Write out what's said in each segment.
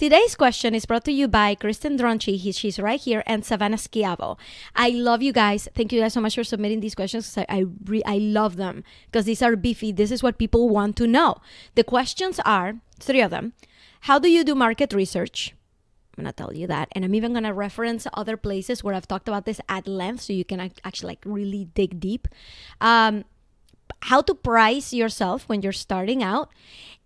Today's question is brought to you by Kristen Dronchi. She's right here, and Savannah Schiavo. I love you guys. Thank you guys so much for submitting these questions. I love them because these are beefy. This is what people want to know. The questions are, 3 of them. How do you do market research? I'm going to tell you that. And I'm even going to reference other places where I've talked about this at length so you can actually like really dig deep. How to price yourself when you're starting out.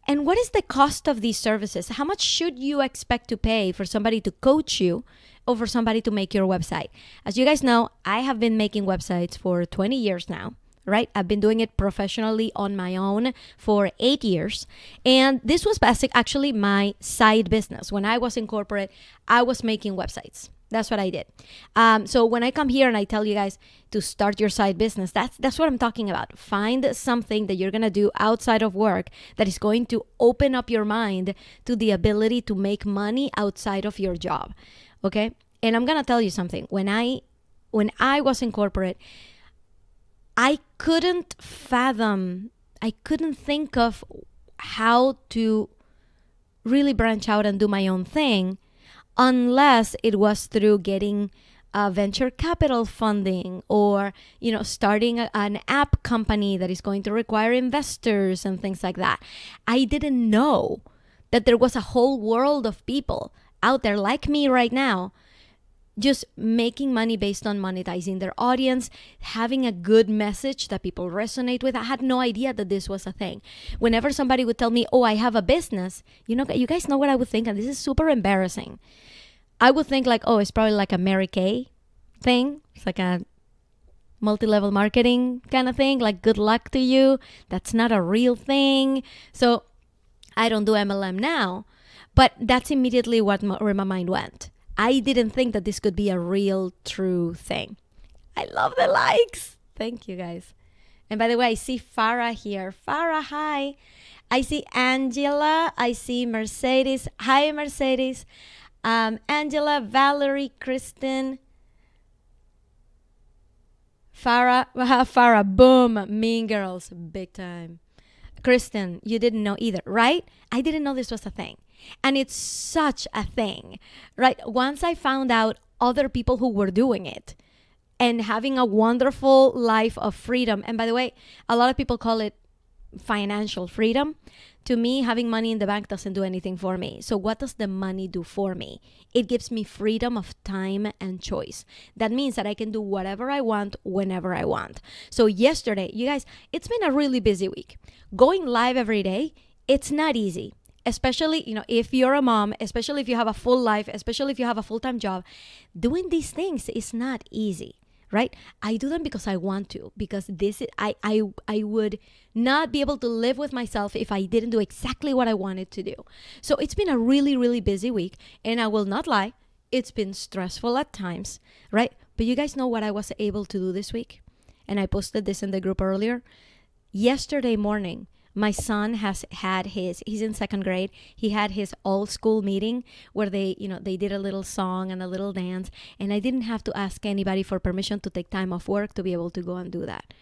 And what is the cost of these services? How much should you expect to pay for somebody to coach you or for somebody to make your website? As you guys know, I have been making websites for 20 years now, right? I've been doing it professionally on my own for 8 years. And this was actually my side business. When I was in corporate, I was making websites. That's what I did. So when I come here and I tell you guys to start your side business, that's what I'm talking about. Find something that you're going to do outside of work that is going to open up your mind to the ability to make money outside of your job. Okay? And I'm going to tell you something. When I was in corporate, I couldn't think of how to really branch out and do my own thing unless it was through getting venture capital funding or, starting an app company that is going to require investors and things like that. I didn't know that there was a whole world of people out there like me right now just making money based on monetizing their audience, having a good message that people resonate with. I had no idea that this was a thing. Whenever somebody would tell me, oh, I have a business, you guys know what I would think, and this is super embarrassing. I would think like, oh, it's probably like a Mary Kay thing. It's like a multi-level marketing kind of thing, like good luck to you. That's not a real thing. So I don't do MLM now, but that's immediately where my mind went. I didn't think that this could be a real, true thing. I love the likes. Thank you, guys. And by the way, I see Farah here. Farah, hi. I see Angela. I see Mercedes. Hi, Mercedes. Angela, Valerie, Kristen. Farah, boom. Mean Girls, big time. Kristen, you didn't know either, right? I didn't know this was a thing. And it's such a thing, right? Once I found out other people who were doing it and having a wonderful life of freedom. And by the way, a lot of people call it financial freedom. To me, having money in the bank doesn't do anything for me. So what does the money do for me? It gives me freedom of time and choice. That means that I can do whatever I want, whenever I want. So yesterday, you guys, it's been a really busy week. Going live every day, it's not easy. Especially, if you're a mom, especially if you have a full life, especially if you have a full-time job, doing these things is not easy, right? I do them because I want to, because I would not be able to live with myself if I didn't do exactly what I wanted to do. So it's been a really, really busy week, and I will not lie, it's been stressful at times, right? But you guys know what I was able to do this week? And I posted this in the group earlier. Yesterday morning, my son he's in 2nd grade. He had his all school meeting where they did a little song and a little dance. And I didn't have to ask anybody for permission to take time off work to be able to go and do that,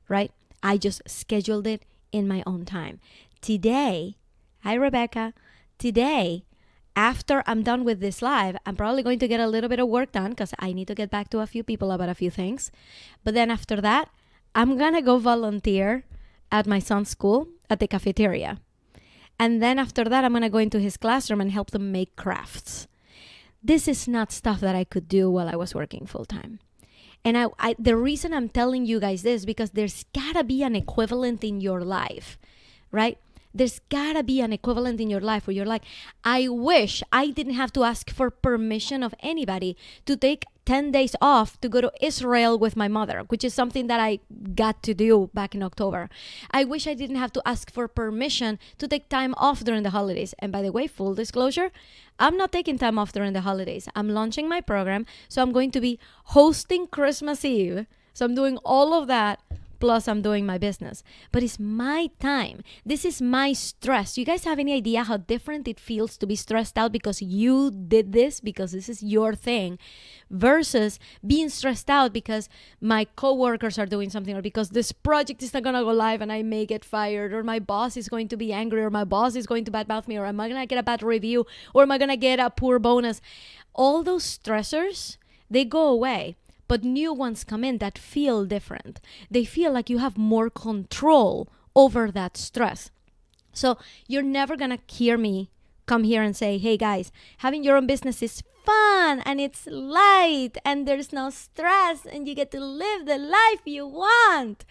right? I just scheduled it in my own time. Today, hi Rebecca, today, after I'm done with this live, I'm probably going to get a little bit of work done because I need to get back to a few people about a few things. But then after that, I'm going to go volunteer at my son's school at the cafeteria. And then after that, I'm going to go into his classroom and help them make crafts. This is not stuff that I could do while I was working full time. And the reason I'm telling you guys this, because there's gotta be an equivalent in your life, right? There's gotta be an equivalent in your life where you're like, I wish I didn't have to ask for permission of anybody to take 10 days off to go to Israel with my mother, which is something that I got to do back in October. I wish I didn't have to ask for permission to take time off during the holidays. And by the way, full disclosure, I'm not taking time off during the holidays. I'm launching my program, so I'm going to be hosting Christmas Eve. So I'm doing all of that plus I'm doing my business. But it's my time. This is my stress. You guys have any idea how different it feels to be stressed out because you did this, because this is your thing, versus being stressed out because my coworkers are doing something, or because this project is not going to go live and I may get fired, or my boss is going to be angry, or my boss is going to badmouth me, or am I going to get a bad review, or am I going to get a poor bonus? All those stressors, they go away, but new ones come in that feel different. They feel like you have more control over that stress. So you're never going to hear me come here and say, hey guys, having your own business is fun and it's light and there's no stress and you get to live the life you want.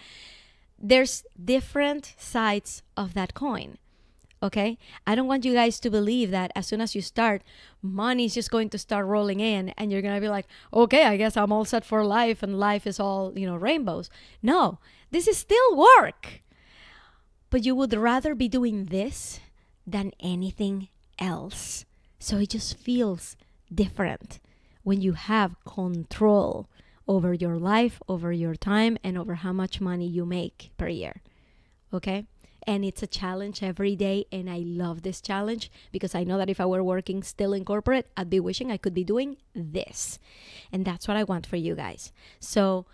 There's different sides of that coin. Okay? I don't want you guys to believe that as soon as you start, money is just going to start rolling in and you're going to be like, okay, I guess I'm all set for life and life is all, rainbows. No, this is still work. But you would rather be doing this than anything else. So it just feels different when you have control over your life, over your time, and over how much money you make per year. Okay? And it's a challenge every day, and I love this challenge because I know that if I were working still in corporate, I'd be wishing I could be doing this. And that's what I want for you guys. So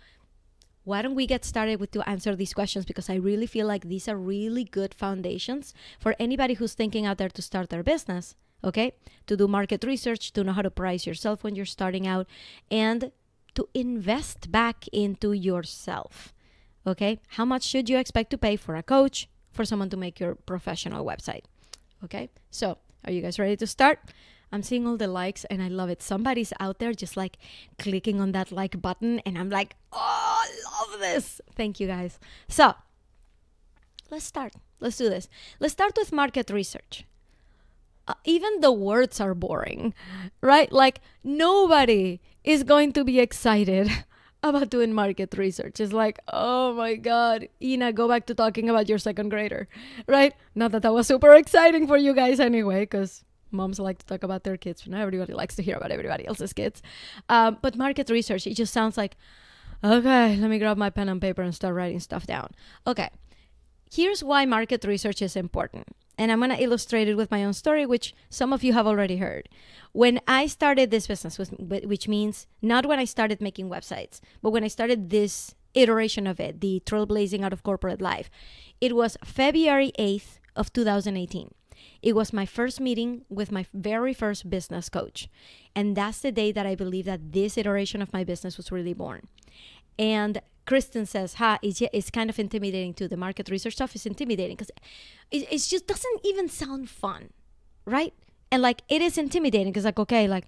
why don't we get started with to answer these questions, because I really feel like these are really good foundations for anybody who's thinking out there to start their business, okay? To do market research, to know how to price yourself when you're starting out, and to invest back into yourself, okay? How much should you expect to pay for a coach, for someone to make your professional website? Okay, so are you guys ready to start? I'm seeing all the likes and I love it. Somebody's out there just like clicking on that like button and I'm like, oh, I love this. Thank you guys. So let's start. Let's do this. Let's start with market research. Even the words are boring, right? Like nobody is going to be excited about doing market research. It's like, oh my God, Ina, go back to talking about your second grader, right? Not that was super exciting for you guys anyway, because moms like to talk about their kids, but not everybody likes to hear about everybody else's kids. But market research, it just sounds like, okay, let me grab my pen and paper and start writing stuff down. Okay, here's why market research is important. And I'm going to illustrate it with my own story, which some of you have already heard. When I started this business, which means not when I started making websites, but when I started this iteration of it, the Trailblazing out of corporate life, it was February 8th of 2018. It was my first meeting with my very first business coach. And that's the day that I believe that this iteration of my business was really born. And Kristen says, it's kind of intimidating too. The market research stuff is intimidating because it just doesn't even sound fun, right? And like, it is intimidating because like, okay, like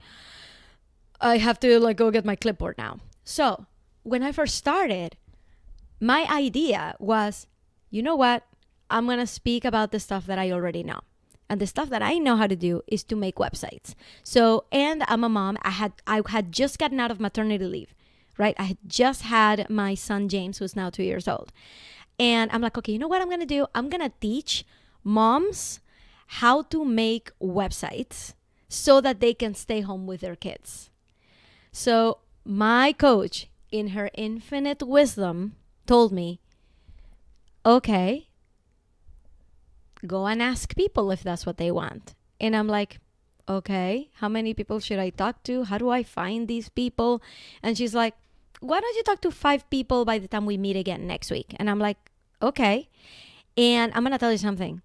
I have to like go get my clipboard now. So when I first started, my idea was, you know what? I'm going to speak about the stuff that I already know. And the stuff that I know how to do is to make websites. So, and I'm a mom. I had just gotten out of maternity leave. Right? I had just had my son, James, who's now 2 years old. And I'm like, okay, you know what I'm going to do? I'm going to teach moms how to make websites so that they can stay home with their kids. So my coach, in her infinite wisdom, told me, okay, go and ask people if that's what they want. And I'm like, okay, how many people should I talk to? How do I find these people? And she's like, why don't you talk to 5 people by the time we meet again next week? And I'm like, okay. And I'm going to tell you something.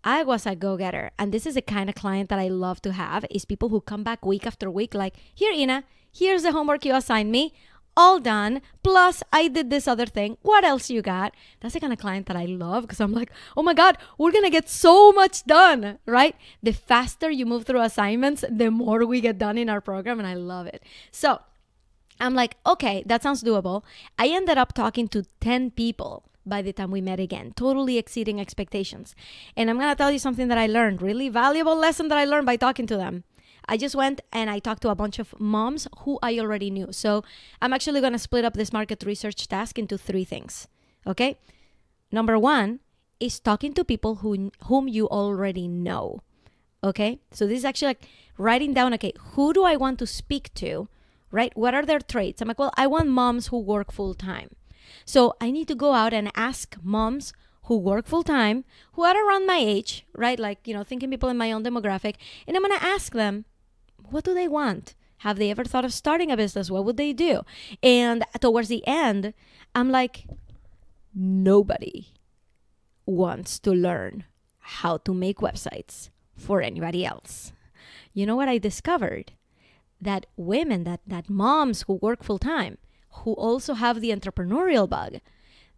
I was a go-getter. And this is the kind of client that I love to have, is people who come back week after week like, here, Ina, here's the homework you assigned me. All done. Plus, I did this other thing. What else you got? That's the kind of client that I love because I'm like, oh my God, we're going to get so much done, right? The faster you move through assignments, the more we get done in our program. And I love it. So I'm like, okay, that sounds doable. I ended up talking to 10 people by the time we met again, totally exceeding expectations. And I'm going to tell you something that I learned, really valuable lesson that I learned by talking to them. I just went and I talked to a bunch of moms who I already knew. So I'm actually going to split up this market research task into 3 things. Okay. Number 1 is talking to people whom you already know. Okay. So this is actually like writing down, okay, who do I want to speak to, right? What are their traits? I'm like, well, I want moms who work full time. So I need to go out and ask moms who work full time, who are around my age, right? Like, thinking people in my own demographic. And I'm going to ask them, what do they want? Have they ever thought of starting a business? What would they do? And towards the end, I'm like, nobody wants to learn how to make websites for anybody else. You know what I discovered? That women, that moms who work full time, who also have the entrepreneurial bug,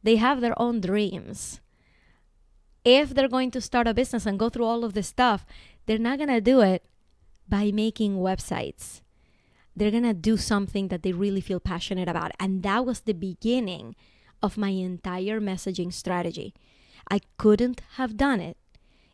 they have their own dreams. If they're going to start a business and go through all of this stuff, they're not going to do it by making websites. They're going to do something that they really feel passionate about. And that was the beginning of my entire messaging strategy. I couldn't have done it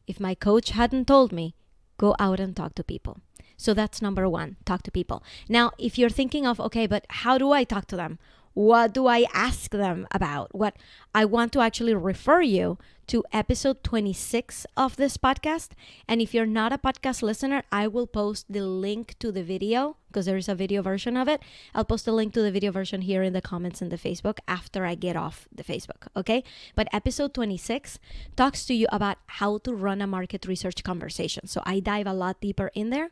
if my coach hadn't told me, go out and talk to people. So that's number one, talk to people. Now, if you're thinking of, okay, but how do I talk to them? What do I ask them about? What I want to actually refer you to episode 26 of this podcast. And if you're not a podcast listener, I will post the link to the video because there is a video version of it. I'll post a link to the video version here in the comments in the Facebook after I get off the Facebook, okay? But episode 26 talks to you about how to run a market research conversation. So I dive a lot deeper in there.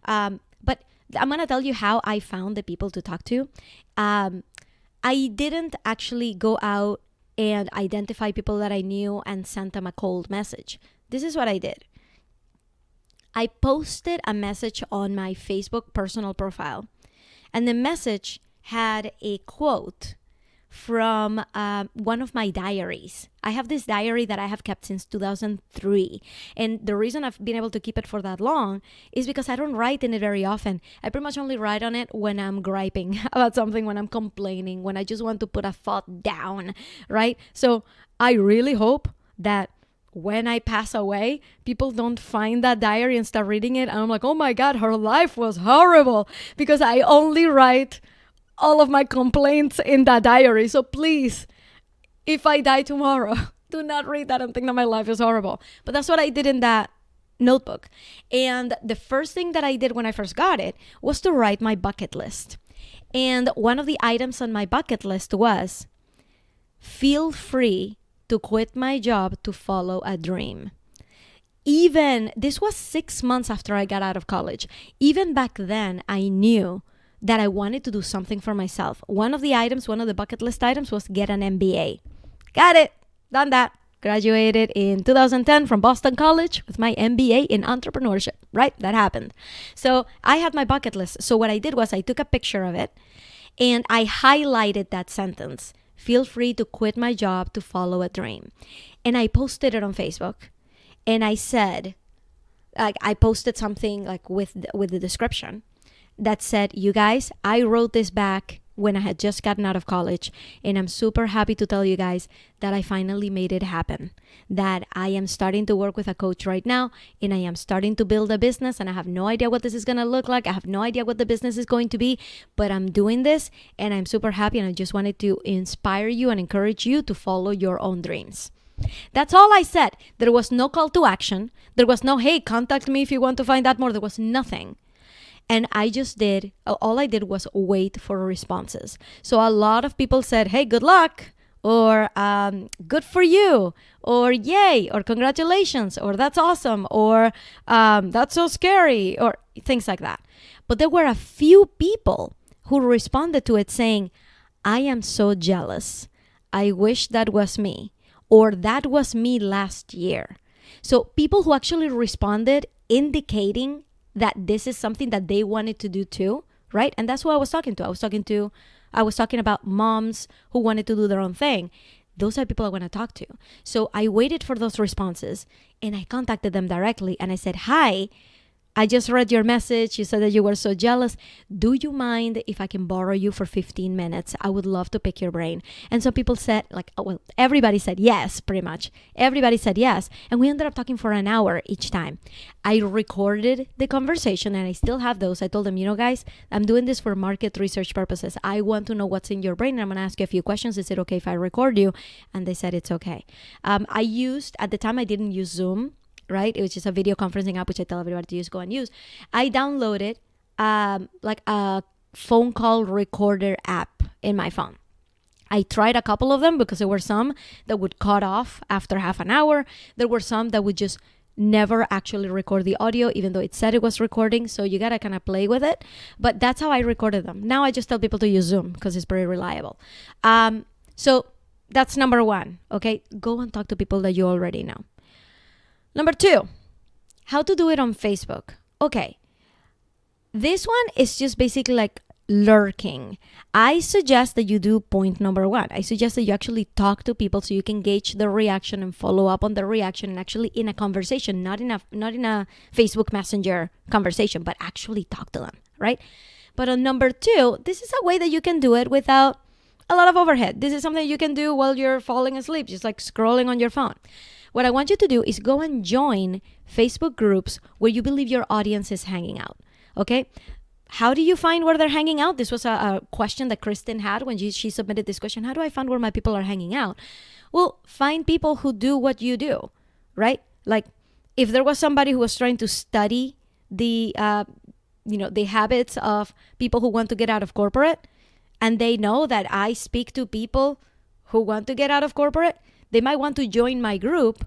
But I'm going to tell you how I found the people to talk to. I didn't actually go out and identify people that I knew and sent them a cold message. This is what I did. I posted a message on my Facebook personal profile, and the message had a quote from one of my diaries. I have this diary that I have kept since 2003. And the reason I've been able to keep it for that long is because I don't write in it very often. I pretty much only write on it when I'm griping about something, when I'm complaining, when I just want to put a thought down, right? So I really hope that when I pass away, people don't find that diary and start reading it. And I'm like, oh my God, her life was horrible because I only write all of my complaints in that diary. So please, if I die tomorrow, do not read that and think that my life is horrible. But that's what I did in that notebook. And the first thing that I did when I first got it was to write my bucket list. And one of the items on my bucket list was, feel free to quit my job to follow a dream. Even, this was 6 months after I got out of college. Even back then, I knew that I wanted to do something for myself. One of the bucket list items was get an MBA. Got it. Done that. Graduated in 2010 from Boston College with my MBA in entrepreneurship, right? That happened. So I had my bucket list. So what I did was I took a picture of it and I highlighted that sentence. Feel free to quit my job to follow a dream. And I posted it on Facebook. And I said, like, I posted something like with the description that said, you guys, I wrote this back when I had just gotten out of college, and I'm super happy to tell you guys that I finally made it happen, that I am starting to work with a coach right now, and I am starting to build a business, and I have no idea what this is going to look like. I have no idea what the business is going to be, but I'm doing this, and I'm super happy, and I just wanted to inspire you and encourage you to follow your own dreams. That's all I said. There was no call to action. There was no, hey, contact me if you want to find out more. There was nothing. And all I did was wait for responses. So a lot of people said, hey, good luck, or good for you, or yay, or congratulations, or that's awesome, or that's so scary, or things like that. But there were a few people who responded to it saying, I am so jealous. I wish that was me, or that was me last year. So people who actually responded indicating that this is something that they wanted to do too, right? And that's who I was talking to. I was talking about moms who wanted to do their own thing. Those are people I want to talk to. So I waited for those responses and I contacted them directly and I said, hi, I just read your message. You said that you were so jealous. Do you mind if I can borrow you for 15 minutes? I would love to pick your brain. And so people said, like, oh, well, everybody said yes, pretty much. Everybody said yes. And we ended up talking for an hour each time. I recorded the conversation and I still have those. I told them, you know, guys, I'm doing this for market research purposes. I want to know what's in your brain. And I'm going to ask you a few questions. Is it okay if I record you? And they said it's okay. At the time, I didn't use Zoom. Right? It was just a video conferencing app, which I tell everybody to use, go and use. I downloaded like a phone call recorder app in my phone. I tried a couple of them because there were some that would cut off after half an hour. There were some that would just never actually record the audio, even though it said it was recording. So you got to kind of play with it. But that's how I recorded them. Now I just tell people to use Zoom because it's very reliable. So that's number one. Okay. Go and talk to people that you already know. Number two, how to do it on Facebook. Okay. This one is just basically like lurking. I suggest that you do point number one. I suggest that you actually talk to people so you can gauge the reaction and follow up on the reaction, and actually in a conversation, not in a Facebook Messenger conversation, but actually talk to them, right? But on number two, this is a way that you can do it without a lot of overhead. This is something you can do while you're falling asleep, just like scrolling on your phone. What I want you to do is go and join Facebook groups where you believe your audience is hanging out. Okay. How do you find where they're hanging out? This was a question that Kristen had when she submitted this question. How do I find where my people are hanging out? Well, find people who do what you do, right? Like if there was somebody who was trying to study the habits of people who want to get out of corporate, and they know that I speak to people who want to get out of corporate, they might want to join my group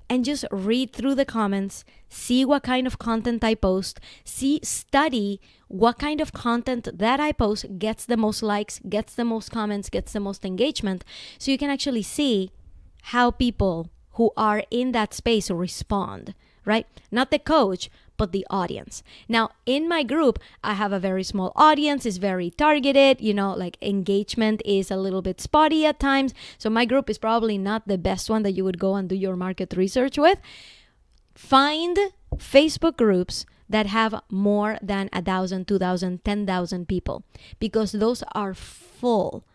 and just read through the comments, see what kind of content I post, study what kind of content that I post gets the most likes, gets the most comments, gets the most engagement. So you can actually see how people who are in that space respond, right? Not the coach, but the audience. Now, in my group, I have a very small audience. It's very targeted. Like engagement is a little bit spotty at times. So my group is probably not the best one that you would go and do your market research with. Find Facebook groups that have more than 1,000, 2,000, 10,000 people, because those are full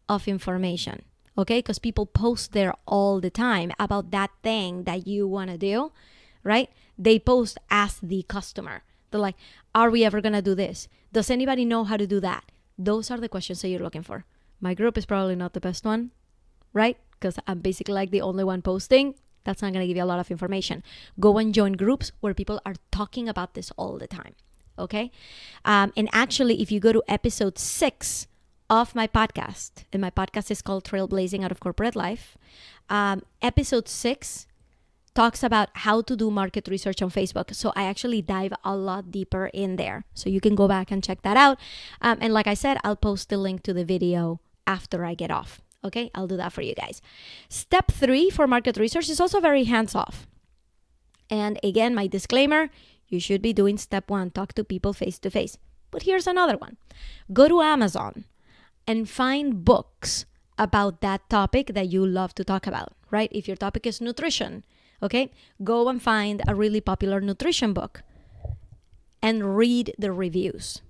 of information. Okay? Because people post there all the time about that thing that you want to do, right? They post as the customer. They're like, are we ever going to do this? Does anybody know how to do that? Those are the questions that you're looking for. My group is probably not the best one, right? Because I'm basically like the only one posting. That's not going to give you a lot of information. Go and join groups where people are talking about this all the time. Okay? And actually, if you go to episode 6 of my podcast, and my podcast is called Trailblazing Out of Corporate Life, episode 6 talks about how to do market research on Facebook. So I actually dive a lot deeper in there. So you can go back and check that out. And like I said, I'll post the link to the video after I get off. Okay, I'll do that for you guys. Step 3 for market research is also very hands-off. And again, my disclaimer, you should be doing step 1, talk to people face-to-face. But here's another one. Go to Amazon and find books about that topic that you love to talk about, right? If your topic is nutrition, okay, go and find a really popular nutrition book and read the reviews.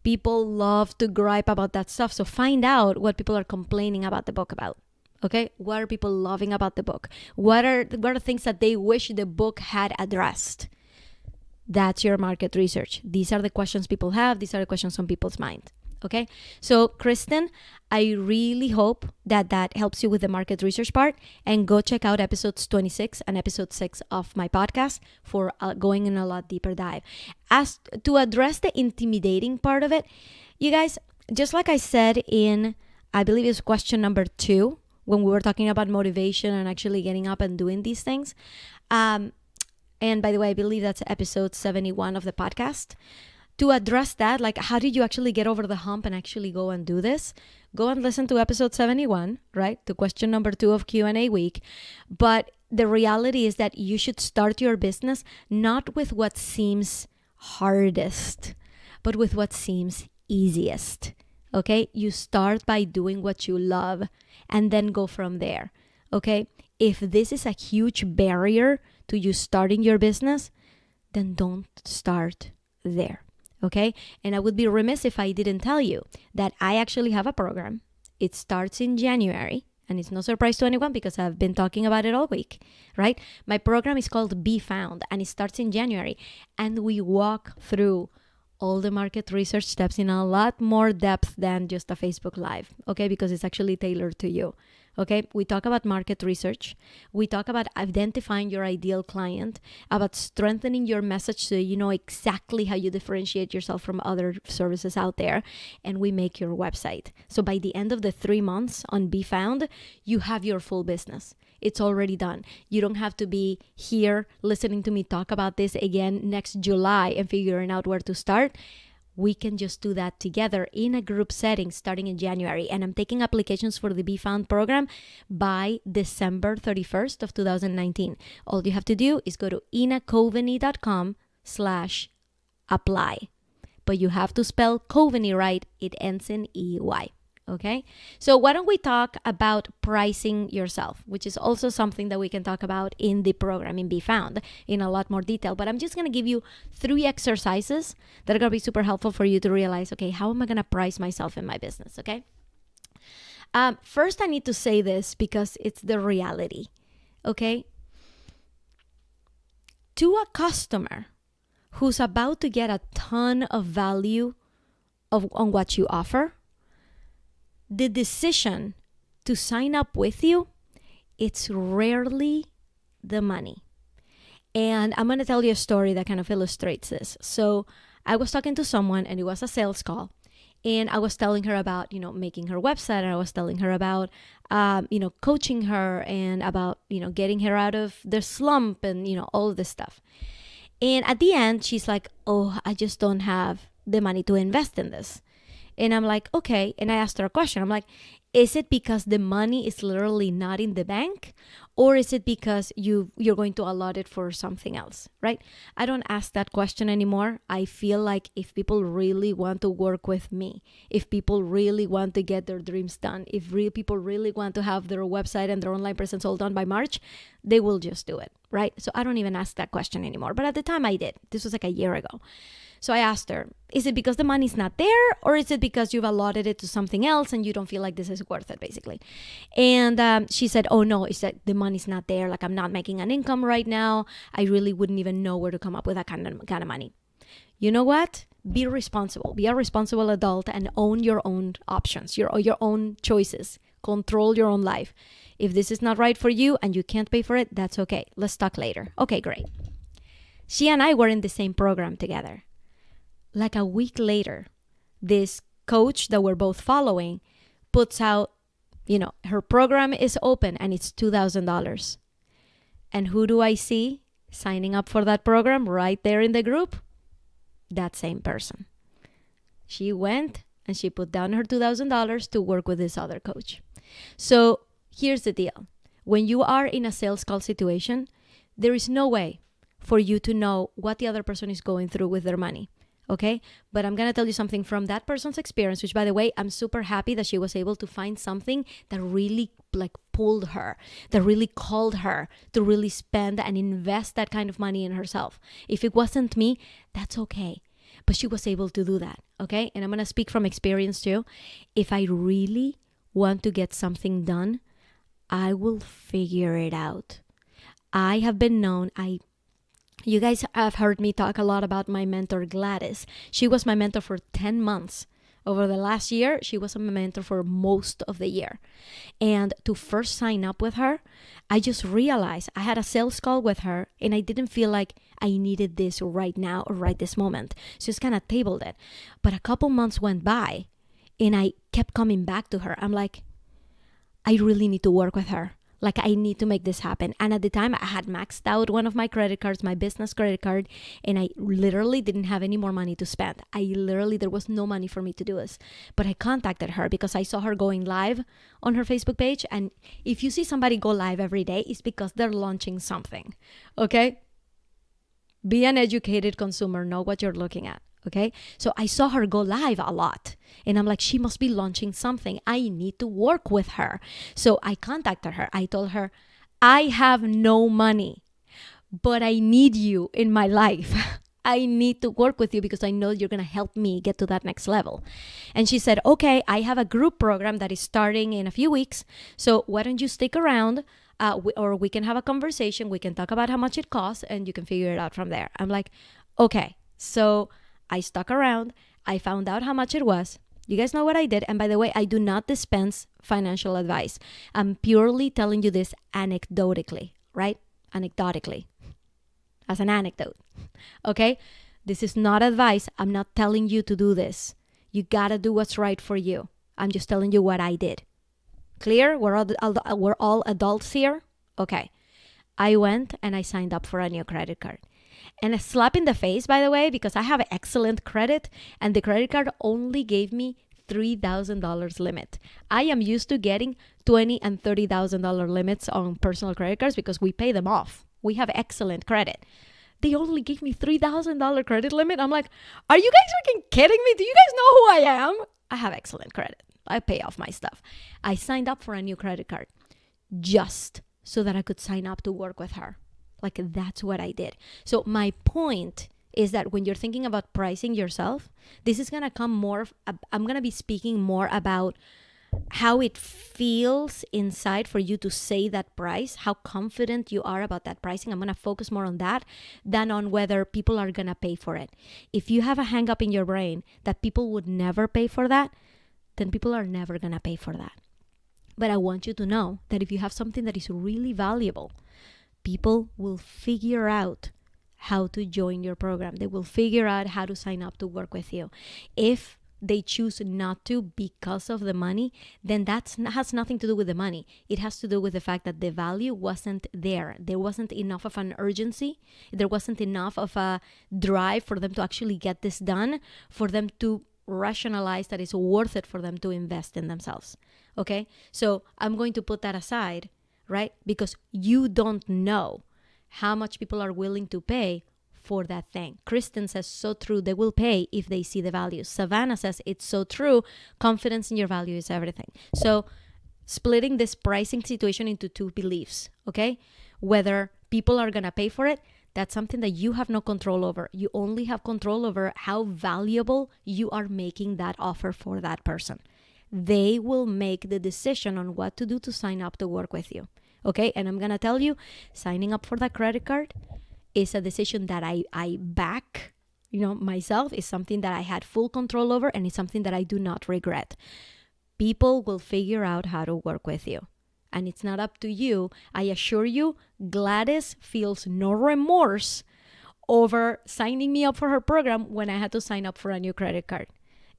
People love to gripe about that stuff. So find out what people are complaining about the book about. Okay, what are people loving about the book? What are things that they wish the book had addressed? That's your market research. These are the questions people have. These are the questions on people's mind. Okay, so Kristen, I really hope that helps you with the market research part, and go check out episodes 26 and episode 6 of my podcast for going in a lot deeper dive. As to address the intimidating part of it, you guys, just like I said in, I believe it's question number 2, when we were talking about motivation and actually getting up and doing these things. And by the way, I believe that's episode 71 of the podcast. To address that, like, how did you actually get over the hump and actually go and do this? Go and listen to episode 71, right? To question number 2 of Q&A week. But the reality is that you should start your business not with what seems hardest, but with what seems easiest. Okay? You start by doing what you love and then go from there. Okay? If this is a huge barrier to you starting your business, then don't start there. Okay? And I would be remiss if I didn't tell you that I actually have a program. It starts in January, and it's no surprise to anyone because I've been talking about it all week, right? My program is called Be Found, and it starts in January. And we walk through all the market research steps in a lot more depth than just a Facebook Live, okay? Because it's actually tailored to you, Okay, we talk about market research. We talk about identifying your ideal client, about strengthening your message so you know exactly how you differentiate yourself from other services out there. And we make your website. So by the end of the 3 months on Be Found, you have your full business. It's already done. You don't have to be here listening to me talk about this again next July and figuring out where to start. We can just do that together in a group setting starting in January. And I'm taking applications for the Be Found program by December 31st of 2019. All you have to do is go to inacoveney.com/apply. But you have to spell Coveney right. It ends in EY. Okay, so why don't we talk about pricing yourself, which is also something that we can talk about in the program in Be Found in a lot more detail. But I'm just going to give you 3 exercises that are going to be super helpful for you to realize, okay, how am I going to price myself in my business? Okay. First, I need to say this because it's the reality. Okay. To a customer who's about to get a ton of value on what you offer, the decision to sign up with you, it's rarely the money. And I'm going to tell you a story that kind of illustrates this. So I was talking to someone and it was a sales call. And I was telling her about, making her website. And I was telling her about, coaching her and about, getting her out of the slump and, all of this stuff. And at the end, she's like, oh, I just don't have the money to invest in this. And I'm like, okay. And I asked her a question. I'm like, is it because the money is literally not in the bank? Or is it because you're going to allot it for something else, right? I don't ask that question anymore. I feel like if people really want to work with me, if people really want to get their dreams done, if people really want to have their website and their online presence all done by March, they will just do it, right? So I don't even ask that question anymore. But at the time I did. This was like a year ago. So I asked her, is it because the money's not there, or is it because you've allotted it to something else and you don't feel like this is worth it, basically? And she said, oh no, it's that the money's not there. Like, I'm not making an income right now. I really wouldn't even know where to come up with that kind of money. You know what? Be responsible. Be a responsible adult and own your own options, your own choices. Control your own life. If this is not right for you and you can't pay for it, that's okay. Let's talk later. Okay, great. She and I were in the same program together. Like a week later, this coach that we're both following puts out, her program is open and it's $2,000. And who do I see signing up for that program right there in the group? That same person. She went and she put down her $2,000 to work with this other coach. So here's the deal. When you are in a sales call situation, there is no way for you to know what the other person is going through with their money. Okay, but I'm going to tell you something from that person's experience, which, by the way, I'm super happy that she was able to find something that really pulled her, that really called her to really spend and invest that kind of money in herself. If it wasn't me, that's okay. But she was able to do that. Okay, and I'm going to speak from experience too. If I really want to get something done, I will figure it out. I have been known, you guys have heard me talk a lot about my mentor, Gladys. She was my mentor for 10 months. Over the last year, she was my mentor for most of the year. And to first sign up with her, I just realized I had a sales call with her and I didn't feel like I needed this right now or right this moment. So just kind of tabled it. But a couple months went by and I kept coming back to her. I'm like, I really need to work with her. Like, I need to make this happen. And at the time, I had maxed out one of my credit cards, my business credit card, and I literally didn't have any more money to spend. There was no money for me to do this. But I contacted her because I saw her going live on her Facebook page. And if you see somebody go live every day, it's because they're launching something. Okay? Be an educated consumer. Know what you're looking at. Okay, so I saw her go live a lot and I'm like, she must be launching something. I need to work with her. So I contacted her. I told her, I have no money, but I need you in my life. I need to work with you because I know you're going to help me get to that next level. And she said, okay, I have a group program that is starting in a few weeks. So why don't you stick around? Or we can have a conversation. We can talk about how much it costs and you can figure it out from there. I'm like, okay. So I stuck around. I found out how much it was. You guys know what I did. And by the way, I do not dispense financial advice. I'm purely telling you this anecdotally, right? Anecdotally, as an anecdote. Okay? This is not advice. I'm not telling you to do this. You gotta do what's right for you. I'm just telling you what I did. Clear? We're all adults here? Okay. I went and I signed up for a new credit card. And a slap in the face, by the way, because I have excellent credit and the credit card only gave me $3,000 limit. I am used to getting $20,000 and $30,000 limits on personal credit cards because we pay them off. We have excellent credit. They only gave me $3,000 credit limit. I'm like, are you guys freaking kidding me? Do you guys know who I am? I have excellent credit. I pay off my stuff. I signed up for a new credit card just so that I could sign up to work with her. Like, that's what I did. So my point is that when you're thinking about pricing yourself, this is going to come more, I'm going to be speaking more about how it feels inside for you to say that price, how confident you are about that pricing. I'm going to focus more on that than on whether people are going to pay for it. If you have a hang up in your brain that people would never pay for that, then people are never going to pay for that. But I want you to know that if you have something that is really valuable, people will figure out how to join your program. They will figure out how to sign up to work with you. If they choose not to because of the money, then that has nothing to do with the money. It has to do with the fact that the value wasn't there. There wasn't enough of an urgency. There wasn't enough of a drive for them to actually get this done, for them to rationalize that it's worth it for them to invest in themselves. Okay? So I'm going to put that aside, right? Because you don't know how much people are willing to pay for that thing. Kristen says, so true. They will pay if they see the value. Savannah says, it's so true. Confidence in your value is everything. So splitting this pricing situation into two beliefs, okay? Whether people are going to pay for it, that's something that you have no control over. You only have control over how valuable you are making that offer for that person. They will make the decision on what to do to sign up to work with you, okay? And I'm going to tell you, signing up for that credit card is a decision that I back, myself. Is something that I had full control over, and it's something that I do not regret. People will figure out how to work with you, and it's not up to you. I assure you, Gladys feels no remorse over signing me up for her program when I had to sign up for a new credit card.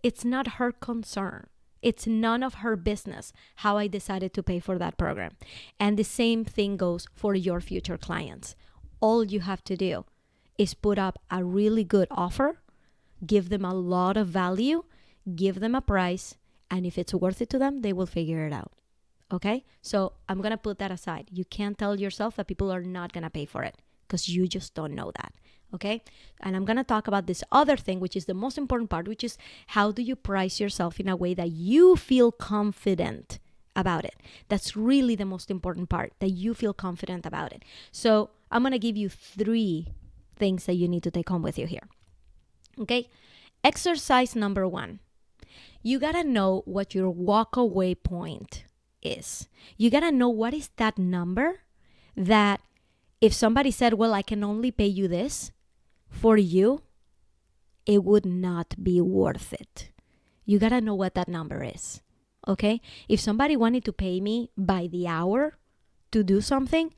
It's not her concern. It's none of her business how I decided to pay for that program. And the same thing goes for your future clients. All you have to do is put up a really good offer, give them a lot of value, give them a price, and if it's worth it to them, they will figure it out. Okay? So I'm going to put that aside. You can't tell yourself that people are not going to pay for it because you just don't know that. Okay? And I'm going to talk about this other thing, which is the most important part, which is how do you price yourself in a way that you feel confident about it. That's really the most important part, that you feel confident about it. So I'm going to give you 3 things that you need to take home with you here. Okay? Exercise number 1. You got to know what your walk-away point is. You got to know what is that number that if somebody said, well, I can only pay you this, for you, it would not be worth it. You got to know what that number is. Okay? If somebody wanted to pay me by the hour to do something,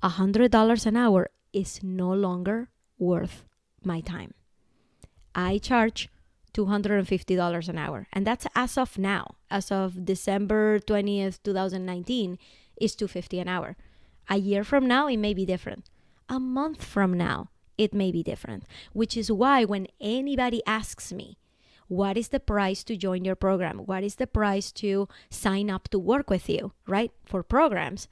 $100 an hour is no longer worth my time. I charge $250 an hour. And that's as of now. As of December 20th, 2019, is $250 an hour. A year from now, it may be different. A month from now, it may be different. Which is why when anybody asks me, what is the price to join your program? What is the price to sign up to work with you, right? For programs,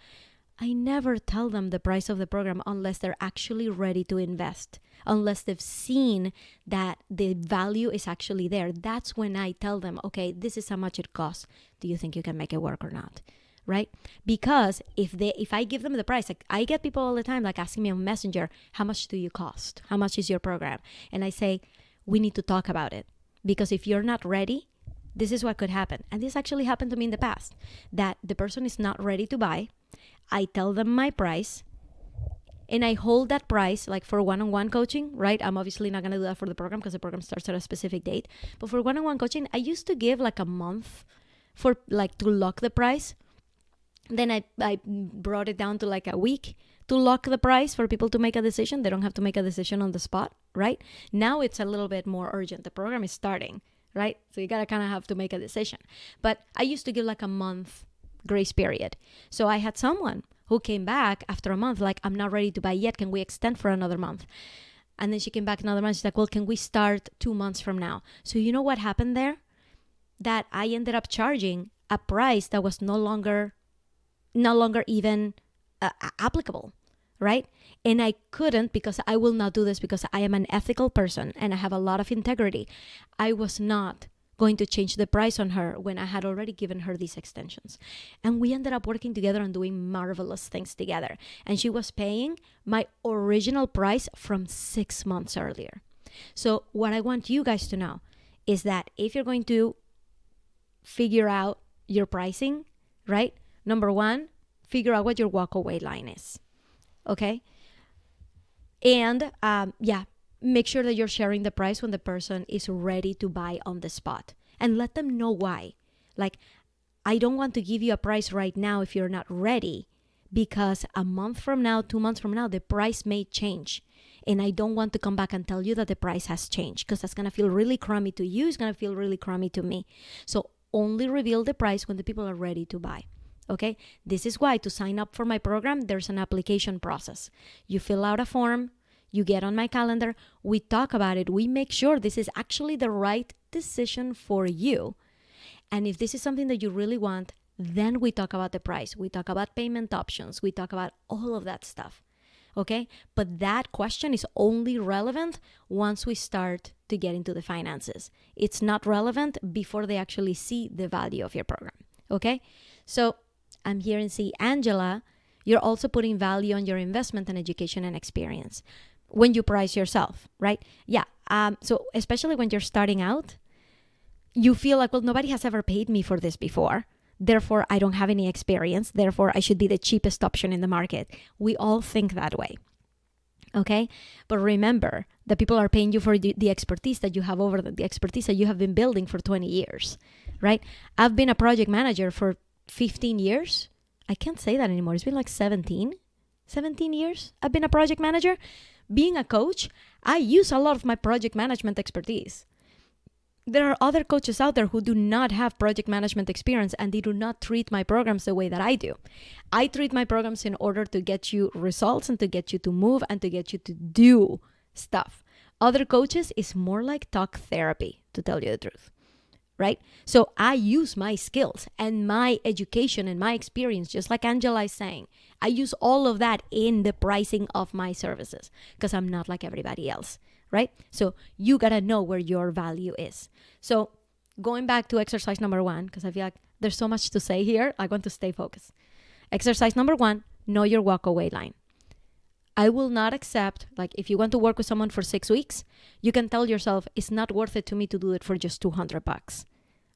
I never tell them the price of the program unless they're actually ready to invest, unless they've seen that the value is actually there. That's when I tell them, okay, this is how much it costs. Do you think you can make it work or not? Right? Because if I give them the price, like I get people all the time like asking me on Messenger, how much do you cost? How much is your program? And I say, we need to talk about it. Because if you're not ready, this is what could happen. And this actually happened to me in the past, that the person is not ready to buy. I tell them my price. and I hold that price, like for one-on-one coaching, right? I'm obviously not going to do that for the program because the program starts at a specific date. But for one-on-one coaching, I used to give like a month for like to lock the price. Then I brought it down to like a week to lock the price for people to make a decision. They don't have to make a decision on the spot, right? Now it's a little bit more urgent. The program is starting, right? So you got to kind of have to make a decision. But I used to give like a month grace period. So I had someone who came back after a month, like, I'm not ready to buy yet. Can we extend for another month? And then she came back another month. She's like, well, can we start 2 months from now? So you know what happened there? That I ended up charging a price that was no longer even applicable, right? And I couldn't, because I will not do this, because I am an ethical person and I have a lot of integrity. I was not going to change the price on her when I had already given her these extensions. And we ended up working together and doing marvelous things together. And she was paying my original price from 6 months earlier. So what I want you guys to know is that if you're going to figure out your pricing, right? Number one, figure out what your walkaway line is. Okay? And make sure that you're sharing the price when the person is ready to buy on the spot, and let them know why. Like, I don't want to give you a price right now if you're not ready, because a month from now, 2 months from now, the price may change. And I don't want to come back and tell you that the price has changed, because that's going to feel really crummy to you. It's going to feel really crummy to me. So only reveal the price when the people are ready to buy. Okay? This is why to sign up for my program, there's an application process. You fill out a form. You get on my calendar, we talk about it, we make sure this is actually the right decision for you. And if this is something that you really want, then we talk about the price. We talk about payment options. We talk about all of that stuff. Okay? But that question is only relevant once we start to get into the finances. It's not relevant before they actually see the value of your program. Okay? So I'm here and see Angela, you're also putting value on your investment and education and experience when you price yourself, right? Yeah. So especially when you're starting out, you feel like, well, nobody has ever paid me for this before. Therefore, I don't have any experience. Therefore, I should be the cheapest option in the market. We all think that way. Okay? But remember that people are paying you for the expertise that you have over the expertise that you have been building for 20 years, right? I've been a project manager for 15 years. I can't say that anymore. It's been like 17 years I've been a project manager. Being a coach, I use a lot of my project management expertise. There are other coaches out there who do not have project management experience, and they do not treat my programs the way that I do. I treat my programs in order to get you results and to get you to move and to get you to do stuff. Other coaches is more like talk therapy, to tell you the truth. Right? So I use my skills and my education and my experience, just like Angela is saying. I use all of that in the pricing of my services because I'm not like everybody else, right? So you got to know where your value is. So going back to exercise number 1, because I feel like there's so much to say here, I want to stay focused. Exercise number 1, know your walkaway line. I will not accept, like, if you want to work with someone for 6 weeks, you can tell yourself it's not worth it to me to do it for just $200,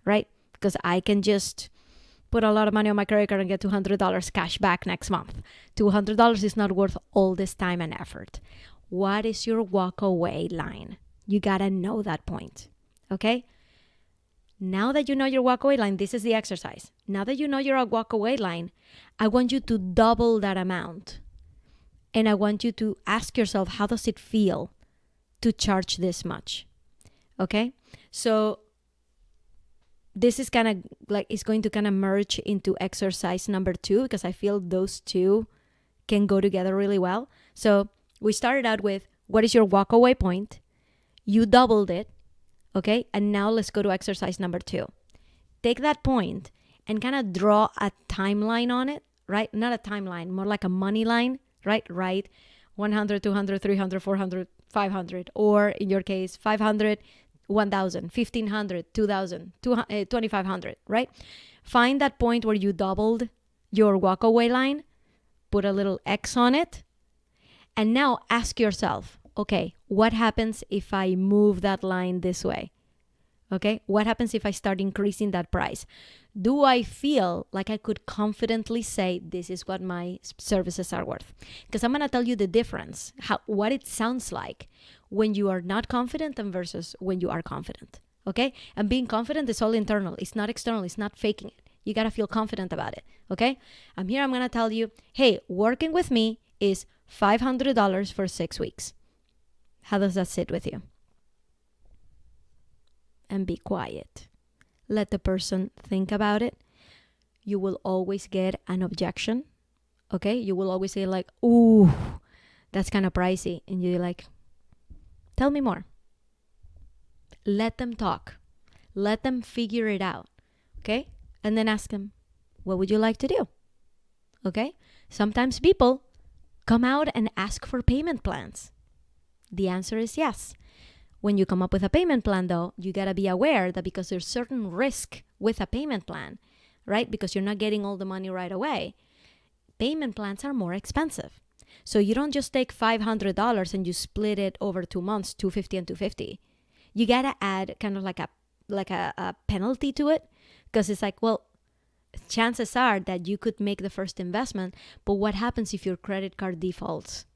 right? Because I can just put a lot of money on my credit card and get $200 cash back next month. $200 is not worth all this time and effort. What is your walkaway line? You gotta know that point, okay? Now that you know your walkaway line, this is the exercise. Now that you know your walkaway line, I want you to double that amount. And I want you to ask yourself, how does it feel to charge this much? Okay? So this is kind of like, it's going to kind of merge into exercise number 2 because I feel those two can go together really well. So we started out with, what is your walkaway point? You doubled it. Okay? And now let's go to exercise number 2. Take that point and kind of draw a timeline on it, right? Not a timeline, more like a money line. Right? 100, 200, 300, 400, 500, or in your case, 500, 1,000, 1,500, 2,000, 2,500, right? Find that point where you doubled your walkaway line, put a little X on it, and now ask yourself, okay, what happens if I move that line this way? Okay, what happens if I start increasing that price? Do I feel like I could confidently say this is what my services are worth? Because I'm going to tell you the difference, what it sounds like when you are not confident and versus when you are confident. Okay, and being confident is all internal. It's not external. It's not faking it. You got to feel confident about it. Okay, I'm going to tell you, hey, working with me is $500 for 6 weeks. How does that sit with you? And be quiet. Let the person think about it. You will always get an objection. Okay? You will always say like, ooh, that's kind of pricey. And you're like, tell me more. Let them talk. Let them figure it out. Okay? And then ask them, what would you like to do? Okay? Sometimes people come out and ask for payment plans. The answer is yes. When you come up with a payment plan, though, you got to be aware that because there's certain risk with a payment plan, right? Because you're not getting all the money right away. Payment plans are more expensive. So you don't just take $500 and you split it over 2 months, $250 and $250. You got to add kind of like a penalty to it, because it's like, well, chances are that you could make the first investment, but what happens if your credit card defaults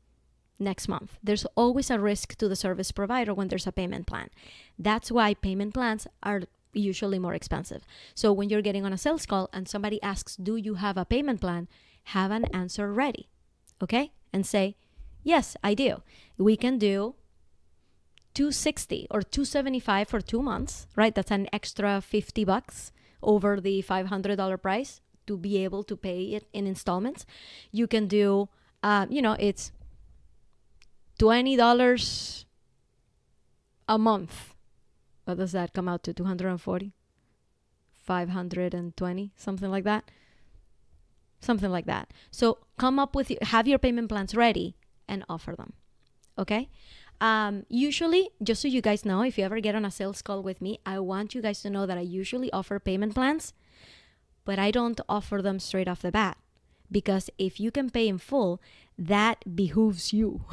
next month? There's always a risk to the service provider when there's a payment plan. That's why payment plans are usually more expensive. So when you're getting on a sales call and somebody asks, do you have a payment plan? Have an answer ready, okay? And say, yes, I do. We can do $260 or $275 for 2 months, right? That's an extra $50 over the $500 price to be able to pay it in installments. You can do, it's $20 a month. What does that come out to? 240? 520? Something like that. Something like that. So come up with, have your payment plans ready and offer them. Okay? Usually, just so you guys know, if you ever get on a sales call with me, I want you guys to know that I usually offer payment plans, but I don't offer them straight off the bat. Because if you can pay in full, that behooves you.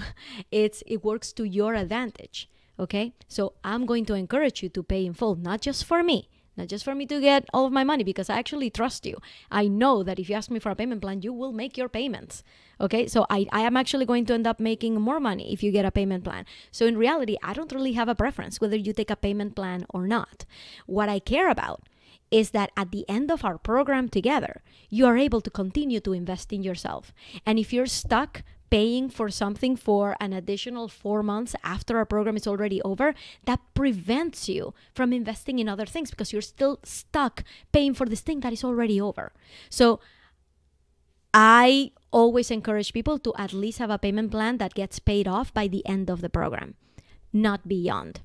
It works to your advantage. Okay? So I'm going to encourage you to pay in full, not just for me. Not just for me to get all of my money, because I actually trust you. I know that if you ask me for a payment plan, you will make your payments. Okay? So I am actually going to end up making more money if you get a payment plan. So in reality, I don't really have a preference whether you take a payment plan or not. What I care about is that at the end of our program together, you are able to continue to invest in yourself. And if you're stuck paying for something for an additional 4 months after our program is already over, that prevents you from investing in other things because you're still stuck paying for this thing that is already over. So I always encourage people to at least have a payment plan that gets paid off by the end of the program, not beyond.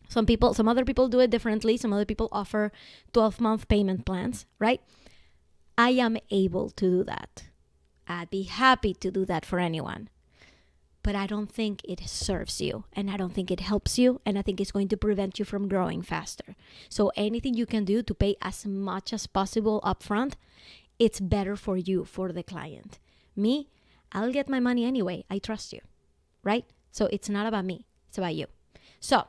Some other people do it differently. Some other people offer 12-month payment plans, right? I am able to do that. I'd be happy to do that for anyone. But I don't think it serves you, and I don't think it helps you, and I think it's going to prevent you from growing faster. So anything you can do to pay as much as possible upfront, it's better for you, for the client. Me, I'll get my money anyway. I trust you, right? So it's not about me. It's about you. So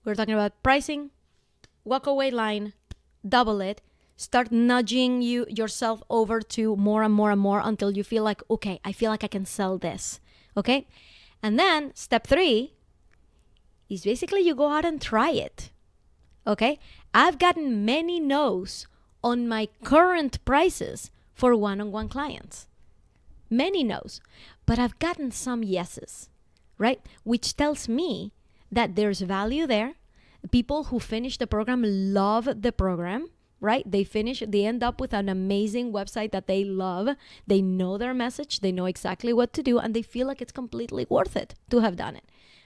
we're talking about pricing, walk-away line, double it. Start nudging yourself over to more and more and more until you feel like, okay, I feel like I can sell this. Okay? And then step 3 is basically you go out and try it. Okay? I've gotten many no's on my current prices for one-on-one clients. Many no's. But I've gotten some yeses, right? Which tells me that there's value there. People who finish the program love the program. Right? They end up with an amazing website that they love. They know their message. They know exactly what to do. And they feel like it's completely worth it to have done it.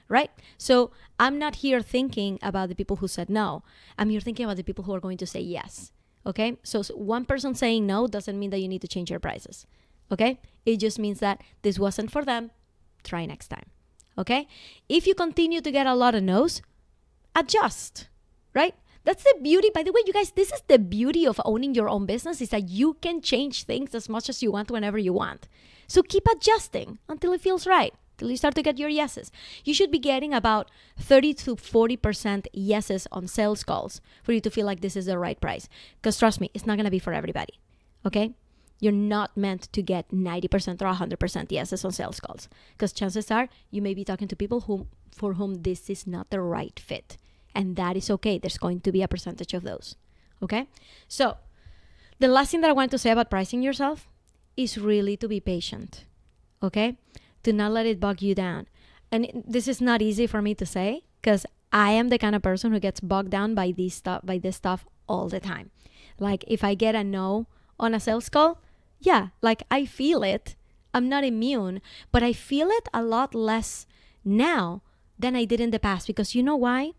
Right? So I'm not here thinking about the people who said no. I'm here thinking about the people who are going to say yes. Okay? So one person saying no doesn't mean that you need to change your prices. Okay? It just means that this wasn't for them. Try next time. Okay? If you continue to get a lot of no's, adjust. Right? That's the beauty. By the way, you guys, this is the beauty of owning your own business, is that you can change things as much as you want whenever you want. So keep adjusting until it feels right. till you start to get your yeses. You should be getting about 30 to 40% yeses on sales calls for you to feel like this is the right price. Because trust me, it's not going to be for everybody. Okay? You're not meant to get 90% or 100% yeses on sales calls. Because chances are you may be talking to people for whom this is not the right fit. And that is okay. There's going to be a percentage of those. Okay? So the last thing that I want to say about pricing yourself is really to be patient. Okay? Do not let it bog you down. And this is not easy for me to say because I am the kind of person who gets bogged down by this stuff all the time. Like if I get a no on a sales call, yeah, like I feel it. I'm not immune, but I feel it a lot less now than I did in the past because you know why?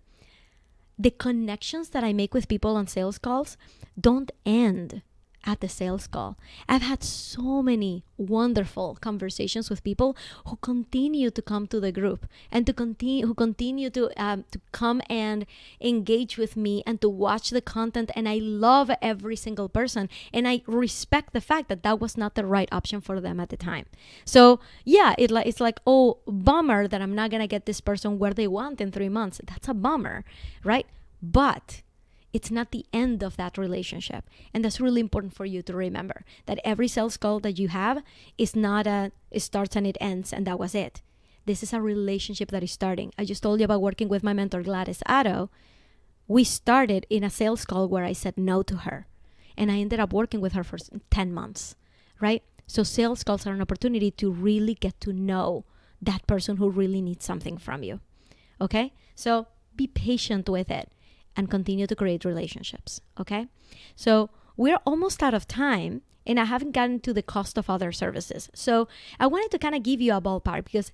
The connections that I make with people on sales calls don't end at the sales call. I've had so many wonderful conversations with people who continue to come to the group and who continue to come and engage with me and to watch the content. And I love every single person, and I respect the fact that that was not the right option for them at the time. So yeah, it's like, oh, bummer that I'm not gonna get this person where they want in 3 months. That's a bummer, right? But it's not the end of that relationship. And that's really important for you to remember, that every sales call that you have is not it starts and it ends and that was it. This is a relationship that is starting. I just told you about working with my mentor, Gladys Addo. We started in a sales call where I said no to her. And I ended up working with her for 10 months, right? So sales calls are an opportunity to really get to know that person who really needs something from you. Okay? So be patient with it and continue to create relationships, okay? So we're almost out of time, and I haven't gotten to the cost of other services. So I wanted to kind of give you a ballpark because